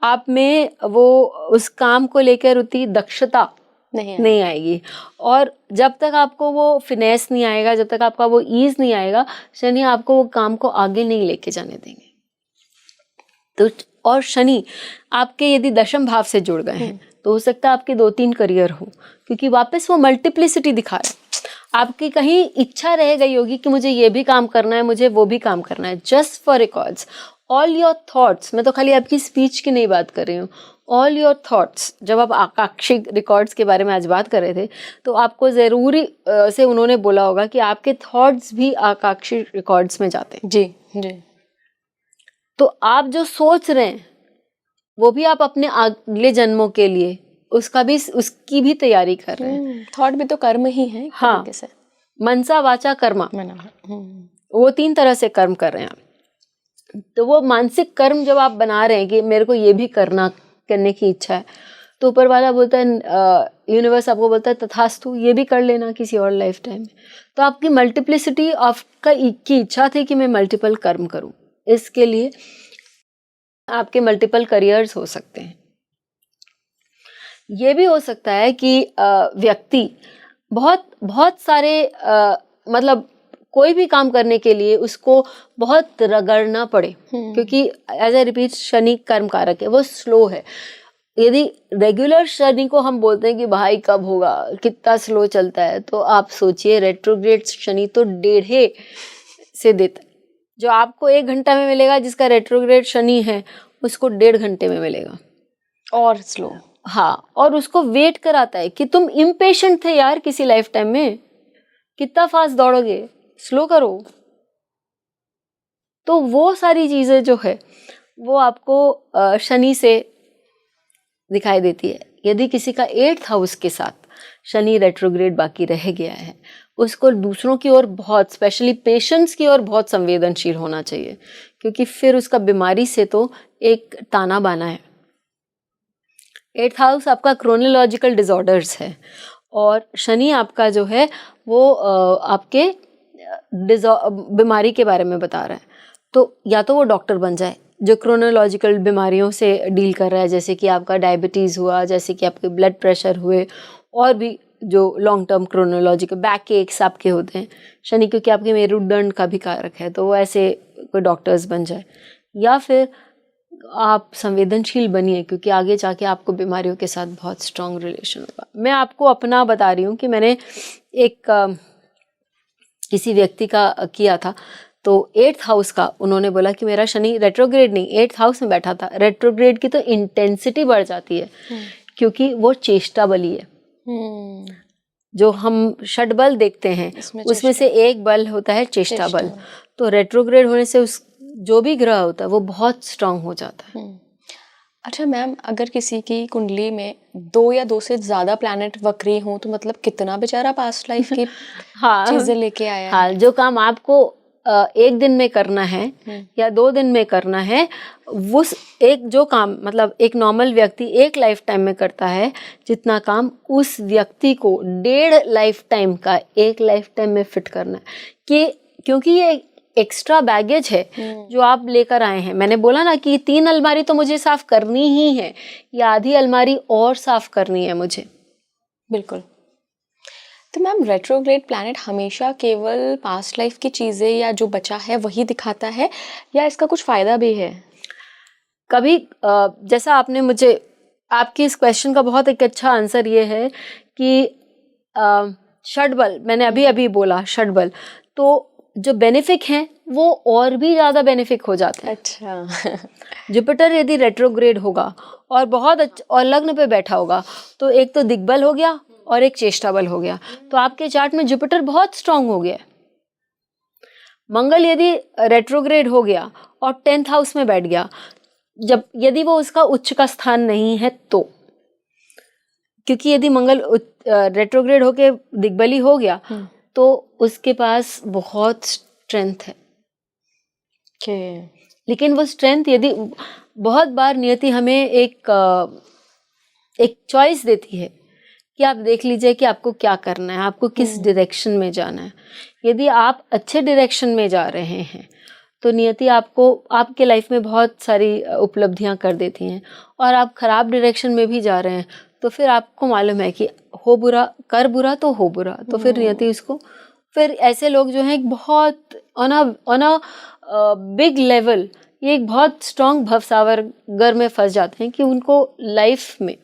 आप में वो उस काम को लेकर उतनी दक्षता नहीं आएगी। और जब तक आपको वो फिनेस नहीं आएगा, जब तक आपका वो ईज नहीं आएगा, शनि आपको वो काम को आगे नहीं लेके जाने देंगे। तो और शनि आपके यदि दशम भाव से जुड़ गए हैं तो हो सकता है आपके 2-3 करियर हो, क्योंकि वापस वो मल्टीप्लिसिटी दिखा रहा है। आपकी कहीं इच्छा रह गई होगी कि मुझे ये भी काम करना है, मुझे वो भी काम करना है। Just for records, all your thoughts, मैं तो खाली आपकी स्पीच की नहीं बात कर रही हूँ, ऑल योर थॉट्स। जब आप आकांक्षिक रिकॉर्ड्स के बारे में आज बात कर रहे थे तो आपको ज़रूरी से उन्होंने बोला होगा कि आपके थॉट्स भी आकांक्षिक रिकॉर्ड्स में जाते हैं। जी। तो आप जो सोच रहे हैं वो भी आप अपने अगले जन्मों के लिए उसकी भी तैयारी कर रहे हैं। थॉट भी तो कर्म ही है। हाँ, मनसा वाचा कर्मा, वो 3 तरह से कर्म कर रहे हैं आप। तो वो मानसिक कर्म जब आप बना रहे हैं कि मेरे को ये भी करने की इच्छा है, तो ऊपर वाला बोलता है, यूनिवर्स आपको बोलता है तथास्तु, ये भी कर लेना किसी और लाइफ टाइम में। तो आपकी मल्टीप्लिसिटी, आपका की इच्छा थी कि मैं मल्टीपल कर्म करूं, इसके लिए आपके मल्टीपल करियर्स हो सकते हैं। ये भी हो सकता है कि व्यक्ति बहुत सारे मतलब कोई भी काम करने के लिए उसको बहुत रगड़ना पड़े, क्योंकि एज ए रिपीट शनि कर्म कारक है, वो स्लो है। यदि रेगुलर शनि को हम बोलते हैं कि भाई कब होगा, कितना स्लो चलता है, तो आप सोचिए रेट्रोग्रेड शनि तो 1.5 से देता है। जो आपको 1 घंटा में मिलेगा, जिसका रेट्रोग्रेड शनि है उसको 1.5 घंटे में मिलेगा, और स्लो। हाँ, और उसको वेट कराता है कि तुम इम्पेशेंट थे यार किसी लाइफ टाइम में, कितना फास्ट दौड़ोगे, स्लो करो। तो वो सारी चीजें जो है वो आपको शनि से दिखाई देती है। यदि किसी का 8th हाउस के साथ शनि रेट्रोग्रेड बाकी रह गया है, उसको दूसरों की ओर बहुत, स्पेशली पेशेंट्स की ओर बहुत संवेदनशील होना चाहिए, क्योंकि फिर उसका बीमारी से तो एक ताना बाना है। 8th हाउस आपका क्रोनोलॉजिकल डिसऑर्डर्स है, और शनि आपका जो है वो आपके बीमारी के बारे में बता रहा है। तो या तो वो डॉक्टर बन जाए जो क्रोनोलॉजिकल बीमारियों से डील कर रहा है, जैसे कि आपका डायबिटीज़ हुआ, जैसे कि आपके ब्लड प्रेशर हुए, और भी जो long term chronological back x आपके होते हैं। शनि क्योंकि आपके मेरुदंड का भी कारक है, तो वो ऐसे कोई डॉक्टर्स बन जाए, या फिर आप संवेदनशील बनिए, क्योंकि आगे जाके आपको बीमारियों के साथ बहुत स्ट्रॉन्ग रिलेशन होगा। मैं आपको अपना बता रही हूँ कि मैंने एक किसी व्यक्ति का किया था, तो 8th हाउस का उन्होंने बोला कि मेरा शनि रेट्रोग्रेड नहीं 8th हाउस में बैठा था। रेट्रोग्रेड की तो इंटेंसिटी बढ़ जाती है, क्योंकि वो चेष्टा बली है। जो हम षड बल देखते हैं उसमें से एक बल होता है चेष्टा बल। तो रेट्रोग्रेड होने से उस जो भी ग्रह होता है वो बहुत स्ट्रांग हो जाता है। अच्छा मैम, अगर किसी की कुंडली में 2 या 2 से ज्यादा प्लैनेट वक्री हों तो मतलब कितना बेचारा पास्ट लाइफ की हाँ, चीजें लेके आया हाँ, है। जो काम आपको 1 दिन में करना है या 2 दिन में करना है, वो एक जो काम मतलब एक नॉर्मल व्यक्ति एक लाइफ टाइम में करता है, जितना काम उस व्यक्ति को 1.5 लाइफ टाइम का एक लाइफ टाइम में फिट करना है। कि क्योंकि ये एक्स्ट्रा बैगेज है जो आप लेकर आए हैं। मैंने बोला ना कि 3 अलमारी तो मुझे साफ करनी ही है, या आधी अलमारी और साफ करनी है मुझे। बिल्कुल। तो मैम, रेट्रोग्रेड प्लैनेट हमेशा केवल पास्ट लाइफ की चीजें या जो बचा है वही दिखाता है, या इसका कुछ फायदा भी है? कभी जैसा आपने मुझे, आपके इस क्वेश्चन का बहुत एक अच्छा आंसर ये है कि षडबल, मैंने अभी अभी बोला षडबल, तो जो बेनिफिक हैं वो और भी ज़्यादा बेनिफिक हो जाते हैं। अच्छा। जुपिटर यदि रेट्रोग्रेड होगा और बहुत अच्छा और लग्न पे बैठा होगा, तो एक तो दिग्बल हो गया और एक चेष्टा बल हो गया, तो आपके चार्ट में जुपिटर बहुत स्ट्रांग हो गया। मंगल यदि रेट्रोग्रेड हो गया और 10th हाउस में बैठ गया, जब यदि वो उसका उच्च का स्थान नहीं है तो, क्योंकि यदि मंगल रेट्रोग्रेड होके दिग्बली हो गया तो उसके पास बहुत स्ट्रेंथ है। लेकिन वो स्ट्रेंथ यदि बहुत बार नियति हमें एक चॉइस देती है कि आप देख लीजिए कि आपको क्या करना है, आपको किस डायरेक्शन में जाना है। यदि आप अच्छे डायरेक्शन में जा रहे हैं तो नियति आपको आपके लाइफ में बहुत सारी उपलब्धियां कर देती हैं, और आप खराब डायरेक्शन में भी जा रहे हैं तो फिर आपको मालूम है कि हो बुरा कर बुरा तो हो बुरा, तो फिर नियति उसको, फिर ऐसे लोग जो हैं बहुत ऑन अ बिग लेवल, ये एक बहुत स्ट्रॉन्ग भवसावर में फंस जाते हैं कि उनको लाइफ में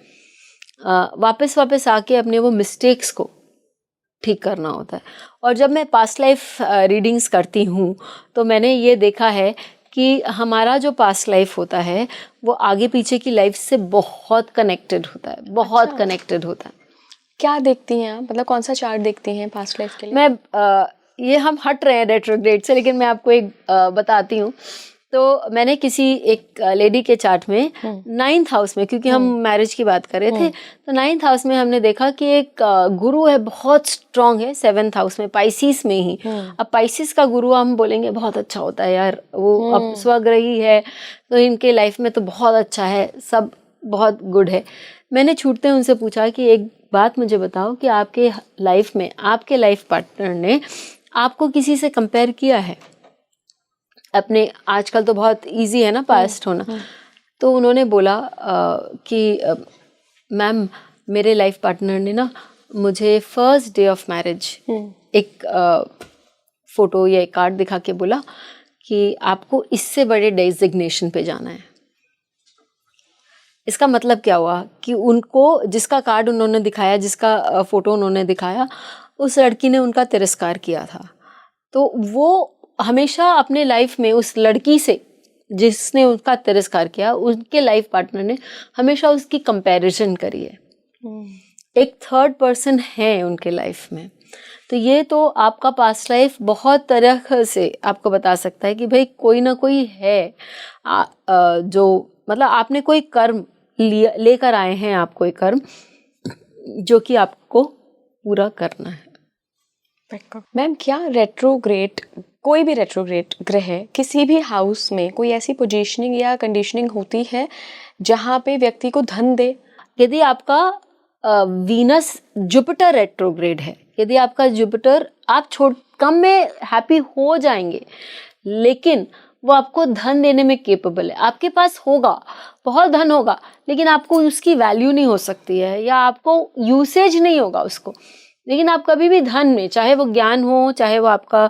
वापस आके अपने वो मिस्टेक्स को ठीक करना होता है। और जब मैं पास्ट लाइफ रीडिंग्स करती हूँ तो मैंने ये देखा है कि हमारा जो पास्ट लाइफ होता है वो आगे पीछे की लाइफ से बहुत कनेक्टेड होता है, बहुत कनेक्टेड होता है। क्या देखती हैं आप, मतलब कौन सा चार्ट देखती हैं पास्ट लाइफ के लिए? मैं ये हम हट रहे हैं रेट्रोग्रेड से, लेकिन मैं आपको एक बताती हूँ। तो मैंने किसी एक लेडी के चार्ट में 9th हाउस में, क्योंकि हम मैरिज की बात कर रहे थे, तो 9th हाउस में हमने देखा कि एक गुरु है बहुत स्ट्रांग है 7th हाउस में, पाइसिस में ही। अब पाइसिस का गुरु हम बोलेंगे बहुत अच्छा होता है यार, वो अब स्वग्रही है तो इनके लाइफ में तो बहुत अच्छा है, सब बहुत गुड है। मैंने छूटते उनसे पूछा कि एक बात मुझे बताओ कि आपके लाइफ में आपके लाइफ पार्टनर ने आपको किसी से कंपेयर किया है अपने, आजकल तो बहुत इजी है ना पास्ट होना। तो उन्होंने बोला कि मैम मेरे लाइफ पार्टनर ने ना मुझे फर्स्ट डे ऑफ मैरिज एक फोटो या एक कार्ड दिखा के बोला कि आपको इससे बड़े डेजिग्नेशन पे जाना है। इसका मतलब क्या हुआ कि उनको जिसका कार्ड उन्होंने दिखाया, जिसका फोटो उन्होंने दिखाया, उस लड़की ने उनका तिरस्कार किया था। तो वो हमेशा अपने लाइफ में उस लड़की से जिसने उसका तिरस्कार किया, उनके लाइफ पार्टनर ने हमेशा उसकी कंपैरिजन करी है। एक थर्ड पर्सन है उनके लाइफ में। तो ये तो आपका पास्ट लाइफ बहुत तरह से आपको बता सकता है कि भाई कोई ना कोई है जो मतलब आपने कोई कर्म लेकर आए हैं, आप कोई कर्म जो कि आपको पूरा करना है। मैम, क्या रेट्रोग्रेड, कोई भी रेट्रोग्रेड ग्रह किसी भी हाउस में कोई ऐसी पोजीशनिंग या कंडीशनिंग होती है जहाँ पे व्यक्ति को धन दे? यदि आपका वीनस जुपिटर रेट्रोग्रेड है, यदि आपका जुपिटर, आप कम में हैप्पी हो जाएंगे, लेकिन वो आपको धन देने में केपेबल है। आपके पास होगा, बहुत धन होगा, लेकिन आपको उसकी वैल्यू नहीं हो सकती है, या आपको यूसेज नहीं होगा उसको। लेकिन आप कभी भी धन में, चाहे वो ज्ञान हो, चाहे वो आपका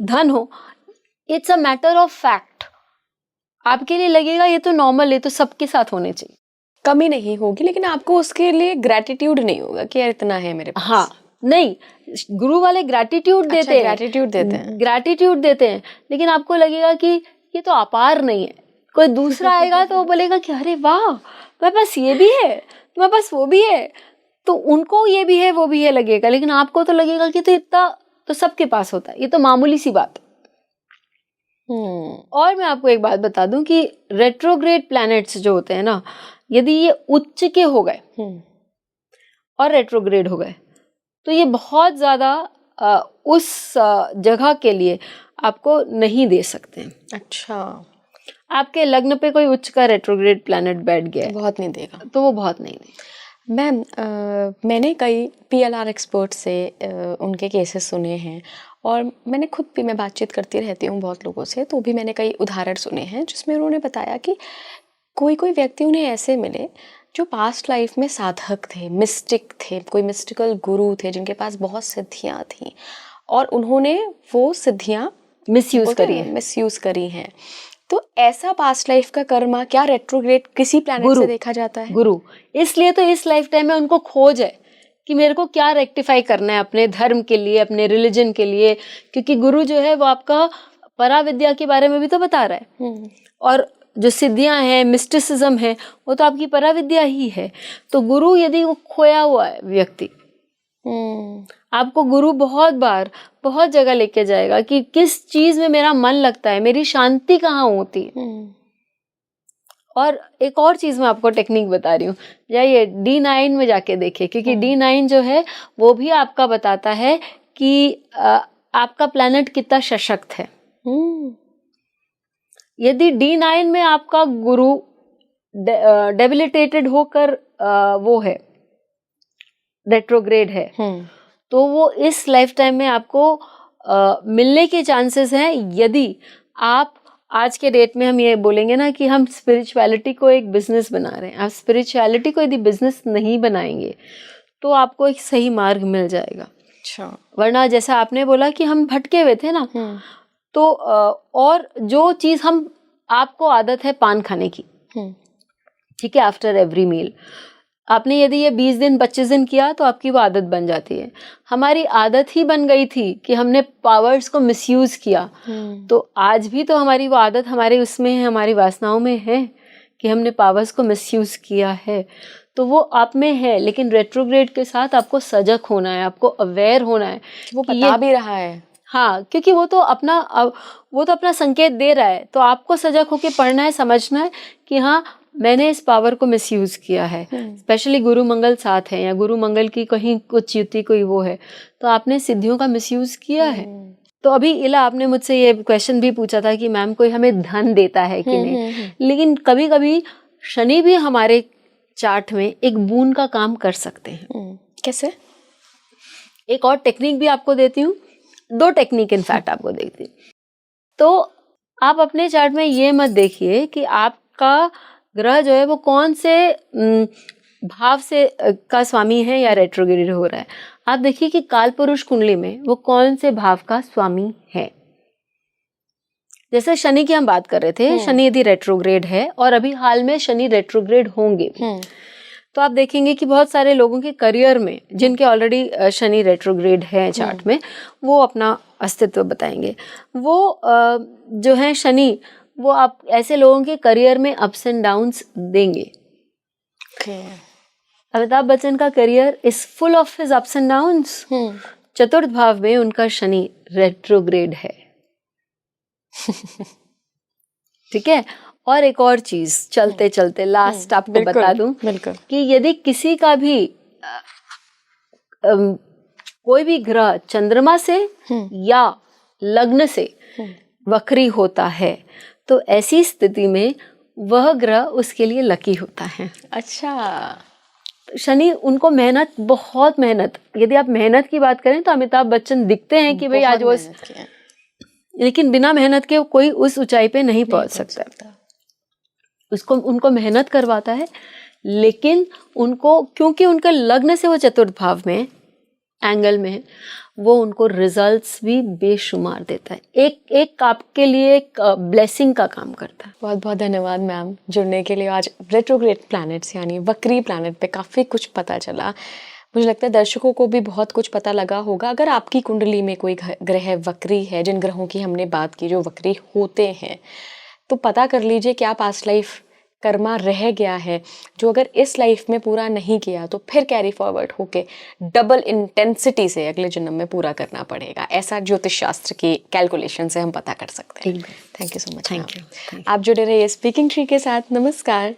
धन हो, it's a matter of fact. आपके लिए लगेगा ये तो नॉर्मल है, तो सबके साथ होने चाहिए, कमी नहीं होगी, लेकिन आपको उसके लिए ग्रैटिट्यूड नहीं होगा कि यार इतना है मेरे पास। हाँ, नहीं, गुरु वाले ग्रैटिट्यूड देते हैं, ग्रैटिट्यूड देते हैं, लेकिन आपको लगेगा कि ये तो अपार नहीं है। कोई दूसरा आएगा तो वो बोलेगा कि अरे वाह, मेरे पास ये भी है, मेरे पास वो भी है, तो उनको ये भी है वो भी है लगेगा, लेकिन आपको तो लगेगा कि तो इतना तो सबके पास होता है, ये तो मामूली सी बात। और मैं आपको एक बात बता दूं कि रेट्रोग्रेड प्लैनेट्स जो होते हैं ना, यदि ये उच्च के हो गए और रेट्रोग्रेड हो गए, तो ये बहुत ज्यादा उस जगह के लिए आपको नहीं दे सकते हैं। अच्छा, आपके लग्न पे कोई उच्च का रेट्रोग्रेड प्लैनेट बैठ गया है, बहुत नहीं देगा, तो वो बहुत नहीं देगा। मैम, मैंने कई PLR एक्सपर्ट से उनके केसेस सुने हैं, और मैंने खुद भी, मैं बातचीत करती रहती हूँ बहुत लोगों से, तो भी मैंने कई उदाहरण सुने हैं जिसमें उन्होंने बताया कि कोई कोई व्यक्ति उन्हें ऐसे मिले जो पास्ट लाइफ में साधक थे, मिस्टिक थे, कोई मिस्टिकल गुरु थे जिनके पास बहुत सिद्धियाँ थीं, और उन्होंने वो सिद्धियाँ मिसयूज़ करी हैं। तो ऐसा पास्ट लाइफ का कर्मा क्या रेट्रोग्रेड किसी प्लैनेट से देखा जाता है? गुरु, इसलिए तो इस लाइफ टाइम में उनको खोज है कि मेरे को क्या रेक्टिफाई करना है अपने धर्म के लिए, अपने रिलीजन के लिए, क्योंकि गुरु जो है वो आपका पराविद्या के बारे में भी तो बता रहा है, और जो सिद्धियां हैं, मिस्टिसिज्म है, वो तो आपकी पराविद्या ही है। तो गुरु यदि वो खोया हुआ है व्यक्ति, आपको गुरु बहुत बार बहुत जगह लेके जाएगा कि किस चीज में मेरा मन लगता है, मेरी शांति कहाँ होती है। और एक और चीज मैं आपको टेक्निक बता रही हूँ, जाइए D9 में जाके देखिए, क्योंकि D9 जो है वो भी आपका बताता है कि आपका प्लैनेट कितना सशक्त है। यदि D9 में आपका गुरु डेबिलिटेटेड होकर वो है, रेट्रोग्रेड है, तो वो इस लाइफ टाइम में आपको मिलने के चांसेस हैं। यदि आप आज के डेट में, हम ये बोलेंगे ना कि हम स्पिरिचुअलिटी को एक बिजनेस बना रहे हैं, आप स्पिरिचुअलिटी को यदि बिजनेस नहीं बनाएंगे तो आपको एक सही मार्ग मिल जाएगा। अच्छा, वरना जैसा आपने बोला कि हम भटके हुए थे ना, तो और जो चीज आपको आदत है पान खाने की, ठीक है, आफ्टर एवरी मील, आपने यदि ये 20 दिन 25 दिन किया तो आपकी वो आदत बन जाती है। हमारी आदत ही बन गई थी कि हमने पावर्स को मिसयूज किया, तो आज भी तो हमारी वो आदत हमारे उसमें है, हमारी वासनाओं में है कि हमने पावर्स को मिसयूज किया है, तो वो आप में है। लेकिन रेट्रोग्रेड के साथ आपको सजग होना है, आपको अवेयर होना है, वो बता भी रहा है। हाँ, क्योंकि वो तो अपना संकेत दे रहा है, तो आपको सजग होके पढ़ना है, समझना है कि हाँ, मैंने इस पावर को मिसयूज किया है। स्पेशली गुरु मंगल साथ है, या गुरु मंगल की कहीं कुछ युति कोई वो है, तो आपने सिद्धियों का मिसयूज किया है। तो अभी इला, आपने मुझसे ये क्वेश्चन भी पूछा था कि मैम कोई हमें धन देता है कि नहीं, लेकिन कभी कभी शनि भी हमारे चार्ट में एक बूंद का काम कर सकते हैं। कैसे? एक और टेक्निक भी आपको देती हूँ, 2 टेक्निक इनफैक्ट आपको देती हूँ। तो आप अपने चार्ट में ये मत देखिए कि आपका ग्रह जो है वो कौन से भाव से का स्वामी है या रेट्रोग्रेड हो रहा है। आप देखिए कि काल पुरुष कुंडली में वो कौन से भाव का स्वामी है। जैसे शनि की हम बात कर रहे थे, शनि यदि रेट्रोग्रेड है और अभी हाल में शनि रेट्रोग्रेड होंगे, तो आप देखेंगे कि बहुत सारे लोगों के करियर में जिनके ऑलरेडी शनि रेट्रोग्रेड है चार्ट में, वो अपना अस्तित्व बताएंगे। वो जो है शनि, वो आप ऐसे लोगों के करियर में अप्स एंड डाउन्स देंगे। अमिताभ बच्चन का career is full of his ups and downs. चतुर्थ भाव में उनका शनि रेट्रोग्रेड है। ठीक है। और एक और चीज चलते चलते लास्ट आपको बता दूं कि यदि किसी का भी कोई भी ग्रह चंद्रमा से या लग्न से वक्री होता है, तो ऐसी स्थिति में वह ग्रह उसके लिए लकी होता है। अच्छा। शनि उनको मेहनत, बहुत मेहनत, यदि आप मेहनत की बात करें तो अमिताभ बच्चन दिखते हैं कि भाई आज वो, लेकिन बिना मेहनत के कोई उस ऊंचाई पे नहीं पहुंच सकता। उसको उनको मेहनत करवाता है, लेकिन उनको क्योंकि उनका लग्न से वो चतुर्थ भाव में एंगल में, वो उनको रिजल्ट्स भी बेशुमार देता है। एक आपके लिए एक ब्लेसिंग का काम करता है। बहुत बहुत धन्यवाद मैम जुड़ने के लिए। आज रेट्रोग्रेड प्लैनेट्स यानी वक्री प्लैनेट पे काफ़ी कुछ पता चला। मुझे लगता है दर्शकों को भी बहुत कुछ पता लगा होगा। अगर आपकी कुंडली में कोई ग्रह वक्री है, जिन ग्रहों की हमने बात की जो वक्री होते हैं, तो पता कर लीजिए क्या पास्ट लाइफ कर्मा रह गया है, जो अगर इस लाइफ में पूरा नहीं किया तो फिर कैरी फॉरवर्ड होके डबल इंटेंसिटी से अगले जन्म में पूरा करना पड़ेगा। ऐसा ज्योतिष शास्त्र की कैलकुलेशन से हम पता कर सकते हैं। Thank you so much. Thank you. आप जुड़े रहिए स्पीकिंग ट्री के साथ। नमस्कार।